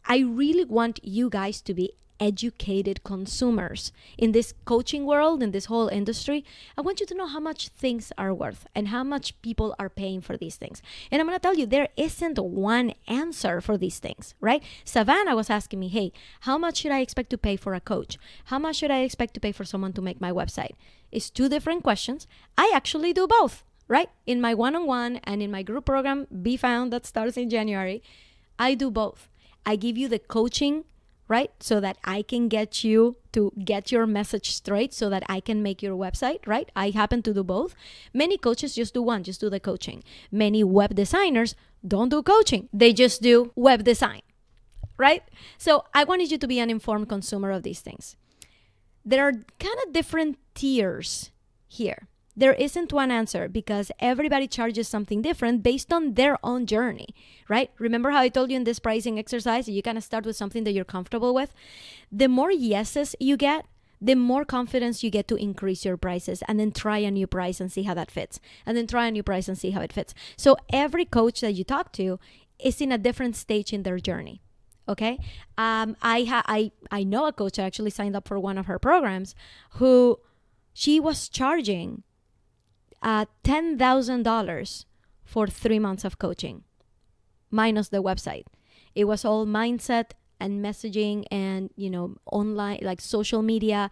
I really want you guys to be educated consumers in this coaching world, in this whole industry. I want you to know how much things are worth and how much people are paying for these things. And I'm going to tell you, there isn't one answer for these things, right? Savannah was asking me, hey, how much should I expect to pay for a coach? How much should I expect to pay for someone to make my website? It's two different questions. I actually do both, right? In my one-on-one and in my group program, Be Found, that starts in January, I do both. I give you the coaching, right? So that I can get you to get your message straight so that I can make your website, right? I happen to do both. Many coaches just do one, just do the coaching. Many web designers don't do coaching. They just do web design, right? So I wanted you to be an informed consumer of these things. There are kind of different tiers here. There isn't one answer because everybody charges something different based on their own journey, right? Remember how I told you in this pricing exercise, you kind of start with something that you're comfortable with? The more yeses you get, the more confidence you get to increase your prices and then try a new price and see how that fits. And then try a new price and see how it fits. So every coach that you talk to is in a different stage in their journey. Okay. I know a coach that actually signed up for one of her programs who she was charging $10,000 for 3 months of coaching, minus the website. It was all mindset and messaging and, online, like social media.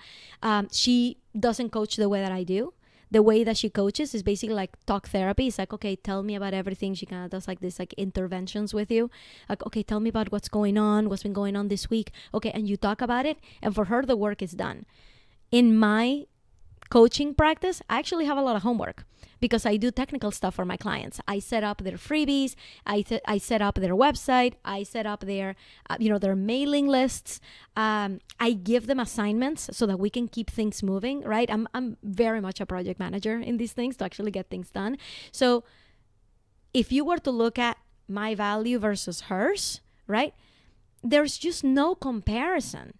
She doesn't coach the way that I do. The way that she coaches is basically like talk therapy. It's like, okay, tell me about everything. She kind of does like this, like interventions with you. Like, okay, tell me about what's going on, what's been going on this week. Okay, and you talk about it. And for her, the work is done. In my coaching practice, I actually have a lot of homework because I do technical stuff for my clients. I set up their freebies. I set up their website. I set up their, their mailing lists. I give them assignments so that we can keep things moving, right? I'm very much a project manager in these things to actually get things done. So if you were to look at my value versus hers, right? There's just no comparison.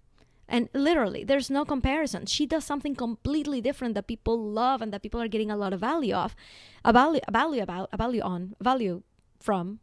And literally, there's no comparison. She does something completely different that people love and that people are getting a lot of value from,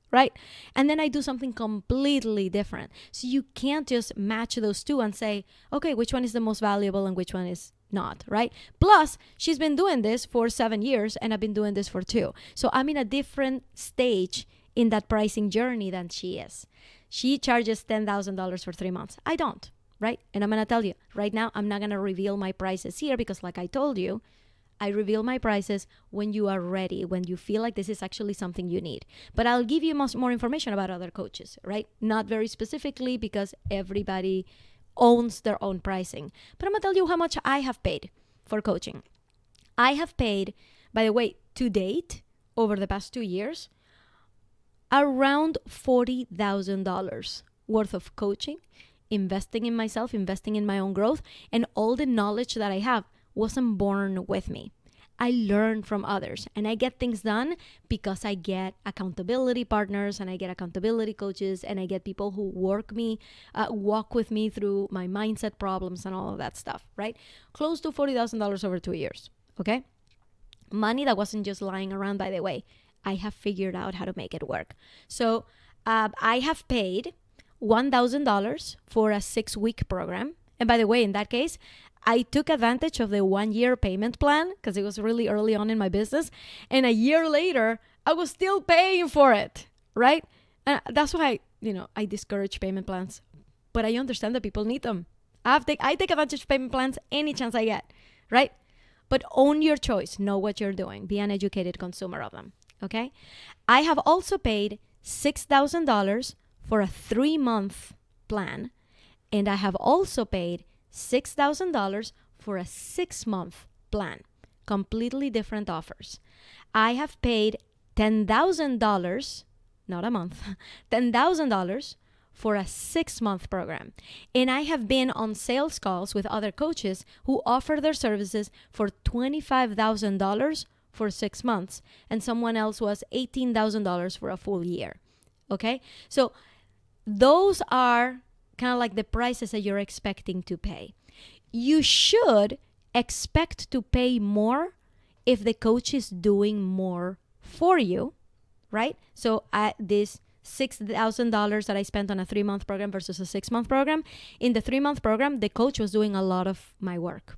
right? And then I do something completely different. So you can't just match those two and say, okay, which one is the most valuable and which one is not, right? Plus, she's been doing this for 7 years and I've been doing this for 2. So I'm in a different stage in that pricing journey than she is. She charges $10,000 for 3 months. I don't. Right? And I'm going to tell you right now, I'm not going to reveal my prices here because like I told you, I reveal my prices when you are ready, when you feel like this is actually something you need. But I'll give you much more information about other coaches, right? Not very specifically because everybody owns their own pricing. But I'm gonna tell you how much I have paid for coaching. I have paid, by the way, to date, over the past 2 years, around $40,000 worth of coaching, investing in myself, investing in my own growth, and all the knowledge that I have wasn't born with me. I learn from others, and I get things done because I get accountability partners, and I get accountability coaches, and I get people who walk with me through my mindset problems and all of that stuff, right? Close to $40,000 over 2 years, okay? Money that wasn't just lying around, by the way. I have figured out how to make it work. So I have paid $1,000 for a 6-week program. And by the way, in that case, I took advantage of the 1-year payment plan because it was really early on in my business. And a year later, I was still paying for it, right? That's why, I discourage payment plans. But I understand that people need them. I take advantage of payment plans any chance I get, right? But own your choice. Know what you're doing. Be an educated consumer of them, okay? I have also paid $6,000 for a 3-month plan. And I have also paid $6,000 for a 6-month plan. Completely different offers. I have paid $10,000, not a month, $10,000 for a 6-month program. And I have been on sales calls with other coaches who offer their services for $25,000 for 6 months. And someone else was $18,000 for a full year. Okay? So those are kind of like the prices that you're expecting to pay. You should expect to pay more if the coach is doing more for you, right? So this $6,000 that I spent on a 3-month program versus a 6-month program, in the 3-month program, the coach was doing a lot of my work,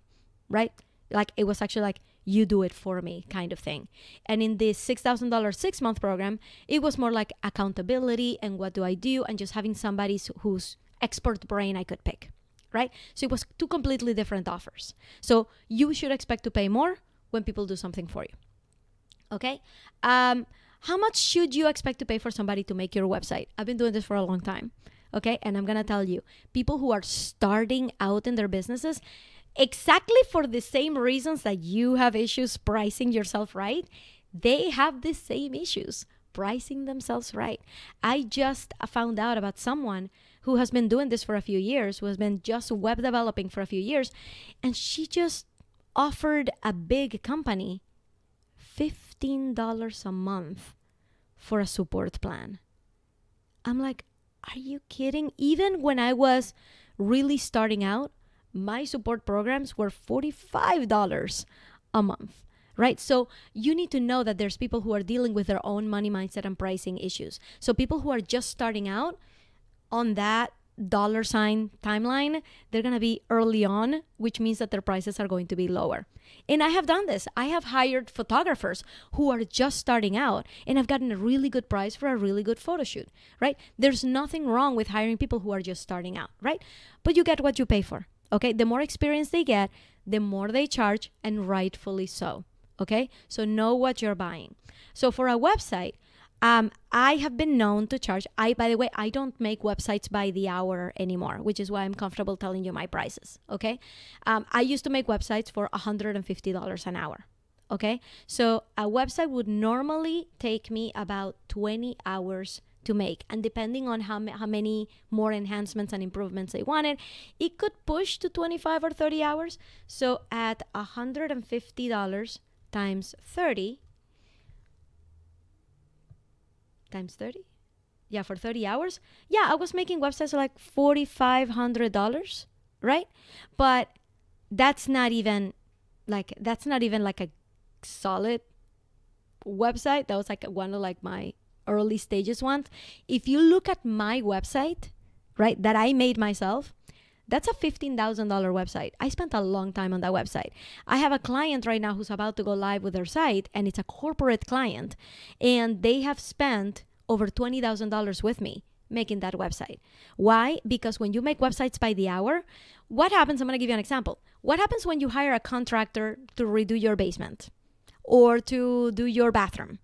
right? Like it was actually like, you do it for me kind of thing. And in the $6,000 6-month program, it was more like accountability and what do I do and just having somebody whose expert brain I could pick, right? So it was 2 completely different offers. So you should expect to pay more when people do something for you, okay? How much should you expect to pay for somebody to make your website? I've been doing this for a long time, okay? And I'm going to tell you, people who are starting out in their businesses, exactly for the same reasons that you have issues pricing yourself right, they have the same issues pricing themselves right. I just found out about someone who has been doing this for a few years, who has been just web developing for a few years, and she just offered a big company $15 a month for a support plan. I'm like, are you kidding? Even when I was really starting out, my support programs were $45 a month, right? So you need to know that there's people who are dealing with their own money mindset and pricing issues. So people who are just starting out on that $ timeline, they're going to be early on, which means that their prices are going to be lower. And I have done this. I have hired photographers who are just starting out, and I've gotten a really good price for a really good photo shoot, right? There's nothing wrong with hiring people who are just starting out, right? But you get what you pay for, okay? The more experience they get, the more they charge, and rightfully so, okay? So know what you're buying. So for a website, I have been known to charge, by the way, I don't make websites by the hour anymore, which is why I'm comfortable telling you my prices, okay? I used to make websites for $150 an hour, okay? So a website would normally take me about 20 hours to make. And depending on how many more enhancements and improvements they wanted, it could push to 25 or 30 hours. So at $150 times 30, times 30? Yeah, for 30 hours. Yeah, I was making websites for like $4,500, right? But that's not even like a solid website. That was like one of like my early stages ones. If you look at my website, right, that I made myself, that's a $15,000 website. I spent a long time on that website. I have a client right now who's about to go live with their site, and it's a corporate client, and they have spent over $20,000 with me making that website. Why? Because when you make websites by the hour, what happens? I'm going to give you an example. What happens when you hire a contractor to redo your basement or to do your bathroom?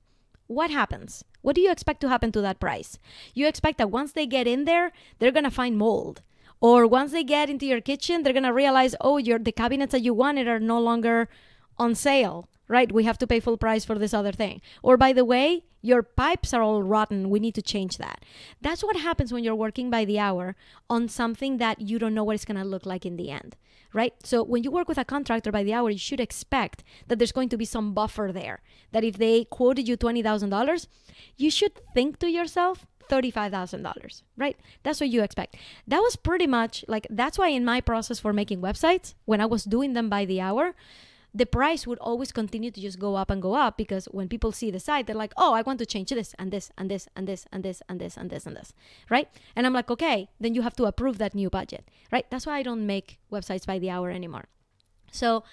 What happens? What do you expect to happen to that price? You expect that once they get in there, they're going to find mold. Or once they get into your kitchen, they're going to realize, oh, the cabinets that you wanted are no longer on sale, right? We have to pay full price for this other thing. Or by the way, your pipes are all rotten. We need to change that. That's what happens when you're working by the hour on something that you don't know what it's going to look like in the end, right? So when you work with a contractor by the hour, you should expect that there's going to be some buffer there. That if they quoted you $20,000, you should think to yourself, $35,000, right? That's what you expect. That was pretty much like, that's why in my process for making websites, when I was doing them by the hour, the price would always continue to just go up and go up, because when people see the site, they're like, oh, I want to change this and this and this and this and this and this and this and this, right? And I'm like, okay, then you have to approve that new budget, right? That's why I don't make websites by the hour anymore. So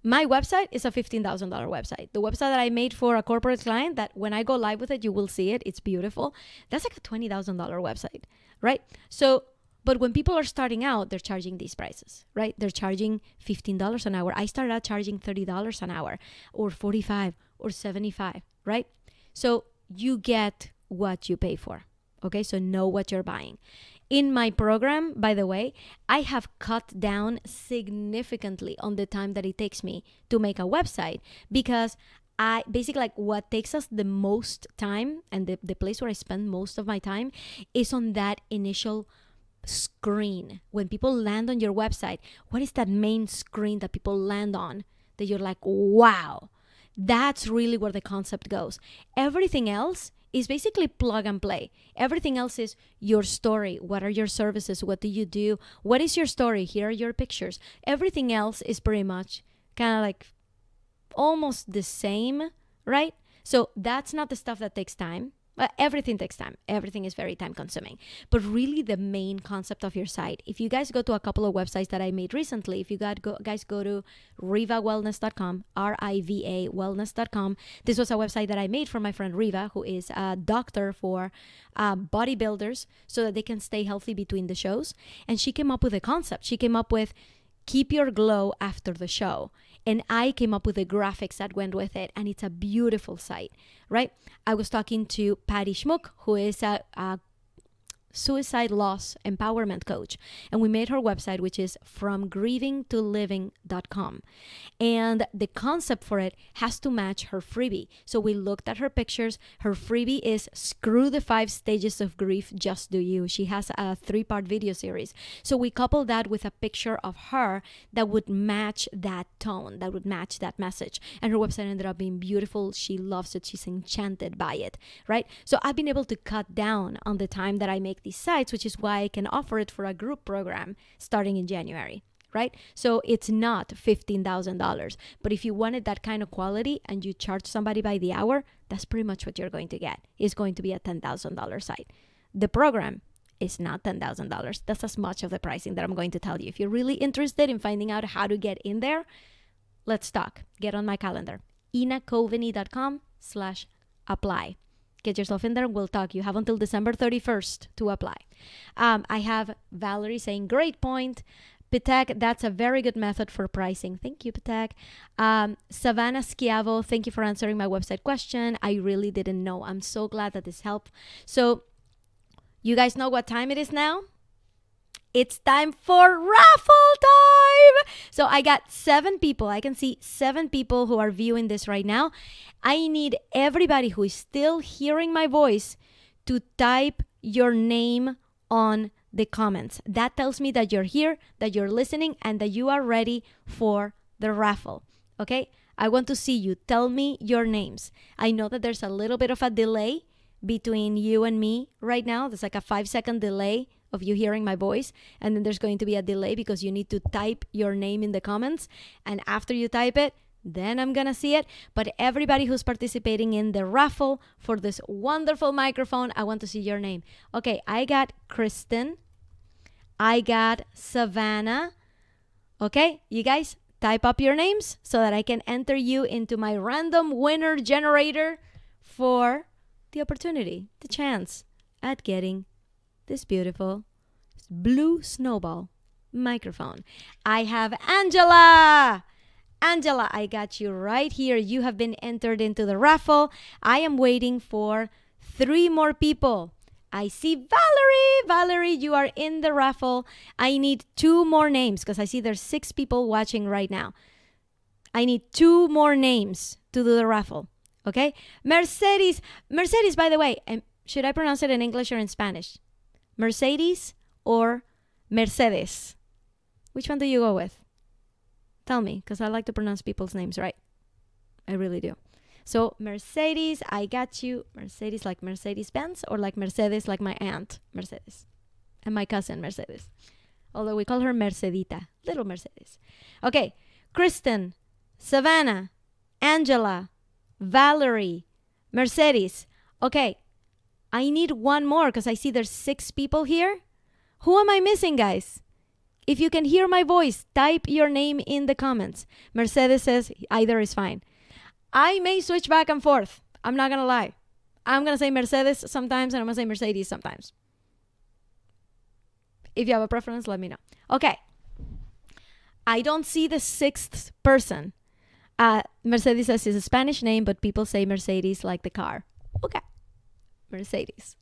my website is a $15,000 website. The website that I made for a corporate client that when I go live with it, you will see it. It's beautiful. That's like a $20,000 website, right? So, but when people are starting out, they're charging these prices, right? They're charging $15 an hour. I started out charging $30 an hour or $45 or $75, right? So you get what you pay for, okay? So know what you're buying. In my program, by the way, I have cut down significantly on the time that it takes me to make a website, because I basically, like, what takes us the most time and the place where I spend most of my time is on that initial screen. When people land on your website, what is that main screen that people land on that you're like, wow, that's really where the concept goes. Everything else is basically plug and play. Everything else is your story. What are your services? What do you do? What is your story? Here are your pictures. Everything else is pretty much kind of like almost the same, right? So that's not the stuff that takes time. Everything takes time. Everything is very time consuming. But really the main concept of your site, if you guys go to a couple of websites that I made recently, if you guys go to rivawellness.com, RIVA wellness.com. This was a website that I made for my friend Riva, who is a doctor for bodybuilders so that they can stay healthy between the shows. And she came up with a concept. She came up with keep your glow after the show. And I came up with the graphics that went with it. And it's a beautiful site, right? I was talking to Patty Schmuck, who is a suicide loss empowerment coach. And we made her website, which is fromgrievingtoliving.com. And the concept for it has to match her freebie. So we looked at her pictures. Her freebie is Screw the 5 Stages of Grief, Just Do You. She has a 3-part video series. So we coupled that with a picture of her that would match that tone, that would match that message. And her website ended up being beautiful. She loves it. She's enchanted by it, right? So I've been able to cut down on the time that I make these sites, which is why I can offer it for a group program starting in January, right? So it's not $15,000, but if you wanted that kind of quality and you charge somebody by the hour, that's pretty much what you're going to get. It's going to be a $10,000 site. The program is not $10,000. That's as much of the pricing that I'm going to tell you. If you're really interested in finding out how to get in there, let's talk. Get on my calendar, inacoveney.com/apply. Get yourself in there and we'll talk. You have until December 31st to apply. I have Valerie saying, great point. Pitek, that's a very good method for pricing. Thank you, Pitek. Savannah Schiavo, thank you for answering my website question. I really didn't know. I'm so glad that this helped. So you guys know what time it is now? It's time for raffle time. So I got 7 people. I can see 7 people who are viewing this right now. I need everybody who is still hearing my voice to type your name on the comments. That tells me that you're here, that you're listening, and that you are ready for the raffle. Okay? I want to see you. Tell me your names. I know that there's a little bit of a delay between you and me right now. There's like a 5-second delay of you hearing my voice, and then there's going to be a delay because you need to type your name in the comments, and after you type it, then I'm gonna see it. But everybody who's participating in the raffle for this wonderful microphone, I want to see your name. Okay, I got Kristen, I got Savannah. Okay, you guys type up your names so that I can enter you into my random winner generator for the opportunity, the chance at getting this beautiful blue snowball microphone. I have Angela. Angela, I got you right here. You have been entered into the raffle. I am waiting for 3 more people. I see Valerie. Valerie, you are in the raffle. I need 2 more names because I see there's 6 people watching right now. I need 2 more names to do the raffle. Okay? Mercedes. Mercedes, by the way, should I pronounce it in English or in Spanish? Mercedes or Mercedes? Which one do you go with? Tell me, because I like to pronounce people's names right. I really do. So, Mercedes, I got you. Mercedes like Mercedes-Benz or like Mercedes like my aunt, Mercedes. And my cousin, Mercedes. Although we call her Mercedita, little Mercedes. Okay, Kristen, Savannah, Angela, Valerie, Mercedes. Okay, I need 1 more because I see there's 6 people here. Who am I missing, guys? If you can hear my voice, type your name in the comments. Mercedes says either is fine. I may switch back and forth. I'm not going to lie. I'm going to say Mercedes sometimes and I'm going to say Mercedes sometimes. If you have a preference, let me know. Okay. I don't see the 6th person. Mercedes says it's a Spanish name, but people say Mercedes like the car. Okay. Mercedes.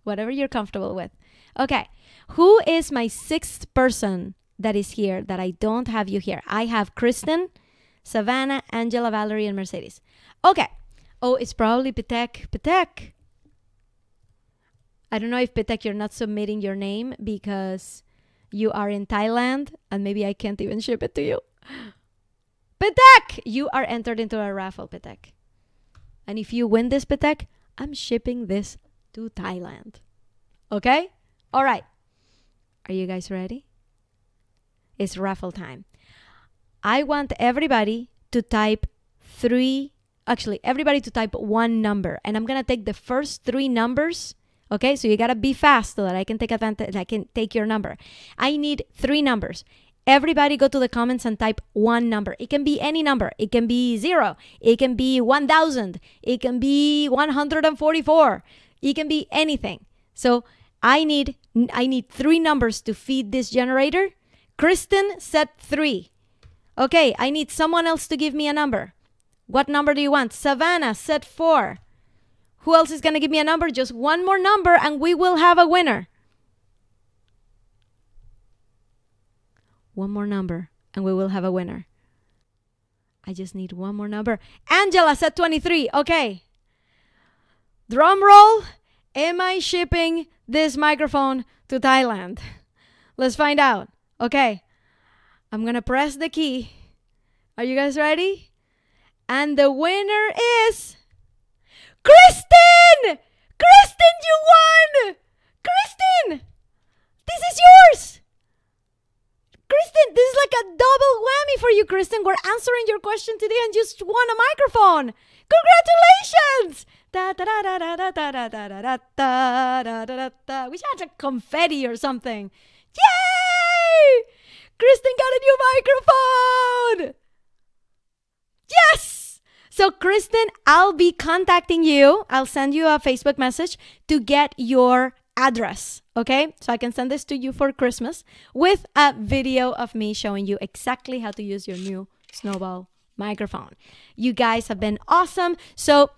Whatever you're comfortable with. Okay. Who is my 6th person that is here that I don't have you here? I have Kristen, Savannah, Angela, Valerie, and Mercedes. Okay. Oh, it's probably Pitek. Pitek. I don't know if Pitek, you're not submitting your name because you are in Thailand and maybe I can't even ship it to you. Pitek, you are entered into a raffle, Pitek. And if you win this, Pitek, I'm shipping this to Thailand. Okay? All right. Are you guys ready? It's raffle time. I want everybody to type everybody to type 1 number. And I'm going to take the first 3 numbers. Okay? So you got to be fast so that I can take advantage. I can take your number. I need 3 numbers. Everybody go to the comments and type 1 number. It can be any number. It can be 0. It can be 1,000. It can be 144. It can be anything. So I need 3 numbers to feed this generator. Kristen said 3. Okay, I need someone else to give me a number. What number do you want? Savannah said 4. Who else is going to give me a number? Just 1 more number and we will have a winner. 1 more number and we will have a winner. I just need 1 more number. Angela said 23. Okay. Drum roll. Am I shipping this microphone to Thailand? Let's find out. Okay. I'm going to press the key. Are you guys ready? And the winner is Kristen! Kristen, you won! Kristen! This is yours! Kristen, this is like a double whammy for you, Kristen. We're answering your question today and just won a microphone. Congratulations! We should have confetti or something. Yay! Kristen got a new microphone! Yes! So, Kristen, I'll be contacting you. I'll send you a Facebook message to get your address, okay? So I can send this to you for Christmas with a video of me showing you exactly how to use your new Snowball microphone. You guys have been awesome. So,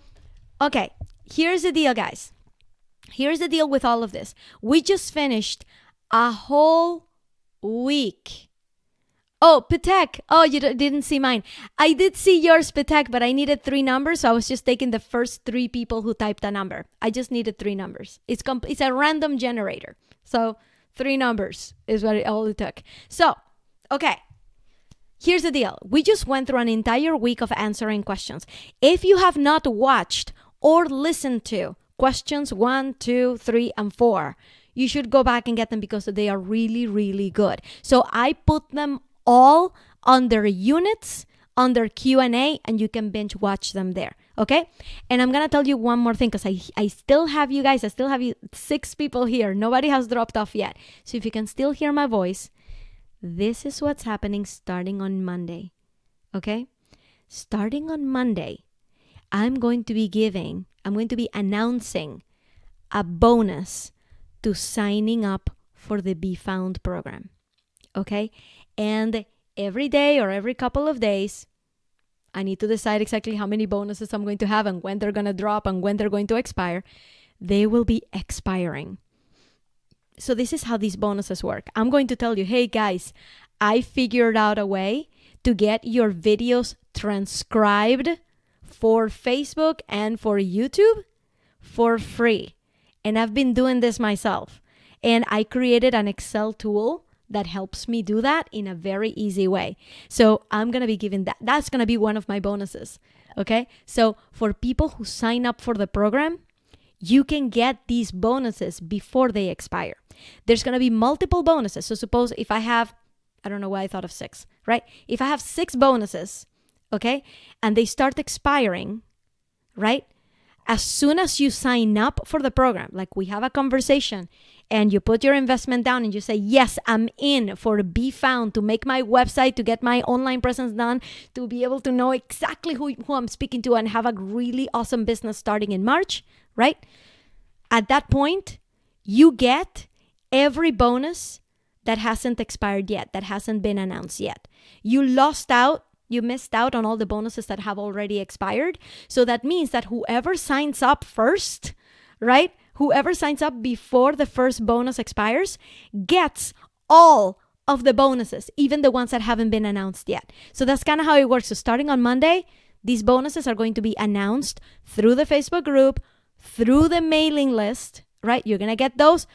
okay, here's the deal, guys. Here's the deal with all of this. We just finished a whole week. Oh, Pitek. Oh, you didn't see mine. I did see yours, Pitek, but I needed 3 numbers, so I was just taking the first 3 people who typed a number. I just needed 3 numbers. It's a random generator. So 3 numbers is what all it took. So, okay. Here's the deal. We just went through an entire week of answering questions. If you have not watched or listened to questions 1, 2, 3, and 4, you should go back and get them because they are really, really good. So I put them all under units, under Q&A, and you can binge watch them there, okay? And I'm going to tell you one more thing because I still have you guys. I still have you 6 people here. Nobody has dropped off yet. So if you can still hear my voice, this is what's happening starting on Monday, okay? Starting on Monday, I'm going to be announcing a bonus to signing up for the Be Found program. Okay? And every day or every couple of days, I need to decide exactly how many bonuses I'm going to have and when they're going to drop and when they're going to expire. They will be expiring. So this is how these bonuses work. I'm going to tell you, hey guys, I figured out a way to get your videos transcribed for Facebook and for YouTube for free. And I've been doing this myself. And I created an Excel tool that helps me do that in a very easy way. So I'm going to be giving that. That's going to be one of my bonuses. Okay? So for people who sign up for the program, you can get these bonuses before they expire. There's going to be multiple bonuses. So suppose if I have, I don't know why I thought of 6, right? If I have 6 bonuses, okay, and they start expiring, right? As soon as you sign up for the program, like we have a conversation and you put your investment down and you say, yes, I'm in for Be Found, to make my website, to get my online presence done, to be able to know exactly who I'm speaking to and have a really awesome business starting in March, right? At that point, you get every bonus that hasn't expired yet, that hasn't been announced yet. You missed out on all the bonuses that have already expired. So that means that whoever signs up first, right? Whoever signs up before the first bonus expires gets all of the bonuses, even the ones that haven't been announced yet. So that's kind of how it works. So starting on Monday, these bonuses are going to be announced through the Facebook group, through the mailing list, right? You're going to get those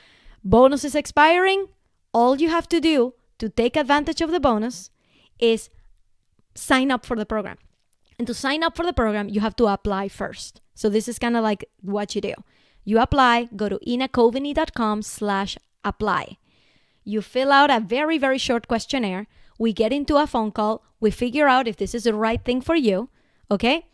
bonuses expiring. All you have to do to take advantage of the bonus is sign up for the program. And to sign up for the program, you have to apply first. So this is kind of like what you do. You apply, go to inacoveney.com/apply. You fill out a very, very short questionnaire. We get into a phone call. We figure out if this is the right thing for you. Okay?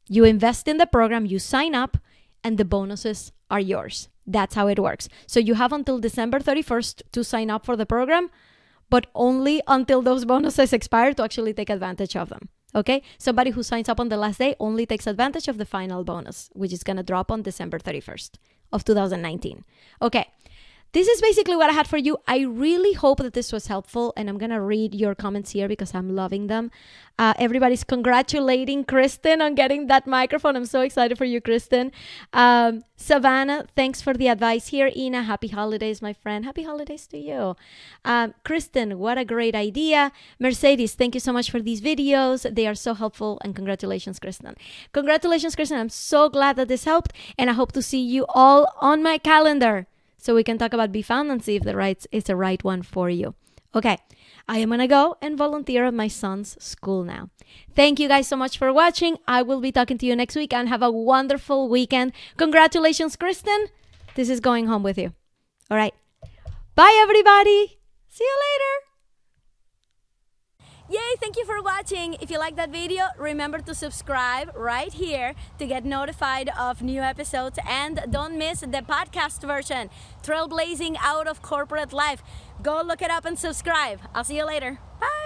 You invest in the program, you sign up, and the bonuses are yours. That's how it works. So you have until December 31st to sign up for the program, but only until those bonuses expire to actually take advantage of them. Okay? Somebody who signs up on the last day only takes advantage of the final bonus, which is going to drop on December 31st of 2019. Okay. This is basically what I had for you. I really hope that this was helpful, and I'm going to read your comments here because I'm loving them. Everybody's congratulating Kristen on getting that microphone. I'm so excited for you, Kristen. Savannah, thanks for the advice here. Ina, happy holidays, my friend. Happy holidays to you. Kristen, what a great idea. Mercedes, thank you so much for these videos. They are so helpful, and congratulations, Kristen. Congratulations, Kristen. I'm so glad that this helped, and I hope to see you all on my calendar, so we can talk about Be Found and see if it's the right one for you. Okay, I am going to go and volunteer at my son's school now. Thank you guys so much for watching. I will be talking to you next week, and have a wonderful weekend. Congratulations, Kristen. This is going home with you. All right. Bye, everybody. See you later. Yay, thank you for watching. If you like that video, remember to subscribe right here to get notified of new episodes, and don't miss the podcast version, Trailblazing Out of Corporate Life. Go look it up and subscribe. I'll see you later. Bye.